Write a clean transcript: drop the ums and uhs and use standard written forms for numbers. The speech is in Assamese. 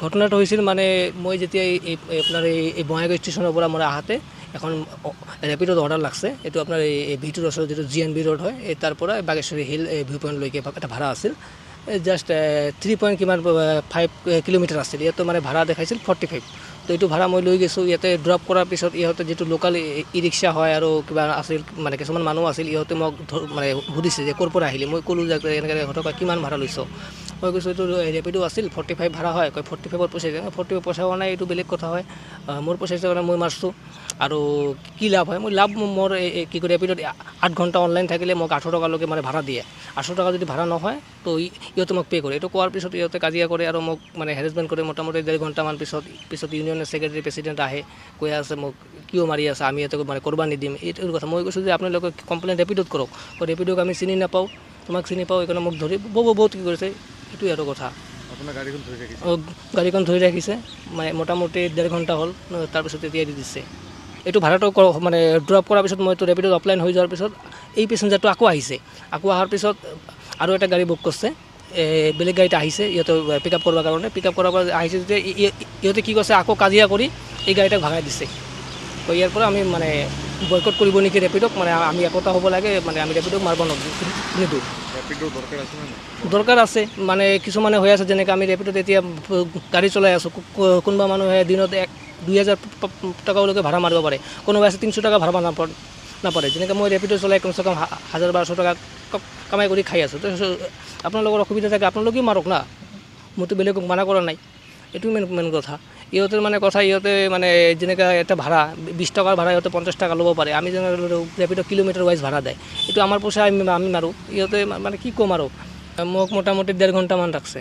ঘটনাটো হৈছিল মানে মই যেতিয়া আপোনাৰ এই বঙাইগাঁও ষ্টেচনৰ পৰা মোৰ আহাতে এখন ৰেপিডত অৰ্ডাৰ লাগছে। এইটো আপোনাৰ এই ভিটোৰ ওচৰত যিটো GNB ৰোড হয়, এই তাৰ পৰা বাগেশ্বৰী হিল ভিউ পইণ্টলৈকে এটা ভাড়া আছিল। জাষ্ট 3.5 কিলোমিটাৰ আছিল। ইয়াতো মানে ভাড়া দেখাইছিল 45। তো এইটো ভাড়া মই লৈ গৈছোঁ। ইয়াতে ড্ৰপ কৰাৰ পিছত ইহঁতে যিটো লোকেল ই ৰিক্সা হয় আৰু কিবা আছিল মানে কিছুমান মানুহ আছিল, ইহঁতে মোক মানে সুধিছে যে ক'ৰ পৰা আহিলে। মই ক'লোঁ যে এনেকৈ ইহঁতক কিমান ভাড়া লৈছ। মই কৈছোঁ এইটো ৰেপিডো আছিল 45 ভাড়া হয়। 45ত পইচা 45 পইচা হোৱা নাই, এইটো বেলেগ কথা হয়। মোৰ পইচা কাৰণে মই মাৰছোঁ আৰু কি লাভ হয়? লাভ মোৰ কি কয় ৰেপিডত 8 ঘণ্টা অনলাইন থাকিলে মোক 800 টকালৈকে মানে ভাড়া দিয়ে। 800 টকা যদি ভাড়া নহয় তো ইহঁতে মোক পে' কৰে। এইটো কোৱাৰ পিছত ইহঁতে কাজিয়া কৰে আৰু মোক মানে হেৰেছমেণ্ট কৰে। মোটামুটি 1.5 ঘণ্টামান পিছত ইউনিয়নৰ ছেক্ৰেটাৰী প্ৰেছিডেণ্ট আহে, কৈ আছে মোক কিয় মাৰি আছে, আমি ইয়াতে মানে কৰিব নিদিম। এইটোৰ কথা মই কৈছোঁ যে আপোনালোকে কমপ্লেইন ৰেপিডত কৰক। ৰেপিডক আমি চিনি নাপাওঁ, তোমাক চিনি পাওঁ, এইকাৰণে মোক ধৰি বহুত কি কৰিছে। এইটোৱে আৰু কথা। আপোনাৰ গাড়ীখন ধৰি ৰাখিছে? গাড়ীখন ধৰি ৰাখিছে মানে মোটামুটি 1.5 ঘণ্টা হ'ল। তাৰপিছত এতিয়া দি দিছে। এইটো ভাড়াটো মানে ড্ৰপ কৰাৰ পিছত মইতো ৰেপিডত অফলাইন হৈ যোৱাৰ পিছত এই পেচেঞ্জাৰটো আকৌ আহিছে। আকৌ অহাৰ পিছত আৰু এটা গাড়ী বুক কৰিছে, বেলেগ গাড়ীত আহিছে ইহঁতে পিক আপ কৰাৰ কাৰণে। পিক আপ কৰাৰ পৰা আহিছে যেতিয়া ইহঁতে কি কৈছে, আকৌ কাজিয়া কৰি এই গাড়ীটাক ভগাই দিছে। তো ইয়াৰ পৰা আমি মানে বয়কট কৰিব নেকি ৰেপিডক, মানে আমি একতা হ'ব লাগে, মানে আমি ৰেপিডক মাৰিব নিদিওঁ। ৰেপিডৰ দৰকাৰ আছে নে নাই? দৰকাৰ আছে মানে কিছুমানে হৈ আছে, যেনেকৈ আমি ৰেপিডত এতিয়া গাড়ী চলাই আছোঁ। কোনোবা মানুহে দিনত 2,000 টকালৈকে ভাড়া মাৰিব পাৰে, কোনোবাই আছে 300 টকা ভাড়া নাপাৰে। যেনেকৈ মই ৰেপিড চলাই কমচে কম 1,000-1,200 টকা কামাই কৰি খাই আছোঁ। তো আপোনালোকৰ অসুবিধা থাকে আপোনালোকেও মাৰক না, মইতো বেলেগক মানা কৰা নাই। এইটো মেইন কথা। ইহঁতৰ মানে কথা, ইহঁতে মানে যেনেকৈ এটা ভাড়া 20 টকাৰ ভাড়া ইহঁতে 50 টকা ল'ব পাৰে। আমি যেনেকৈ ৰেপিডত কিলোমিটাৰ ৱাইজ ভাড়া দেয়, এইটো আমাৰ পইচা আমি মাৰোঁ। ইহঁতে মানে কি ক'ম আৰু, মোক মোটামুটি 1.5 ঘণ্টামান ৰাখছে।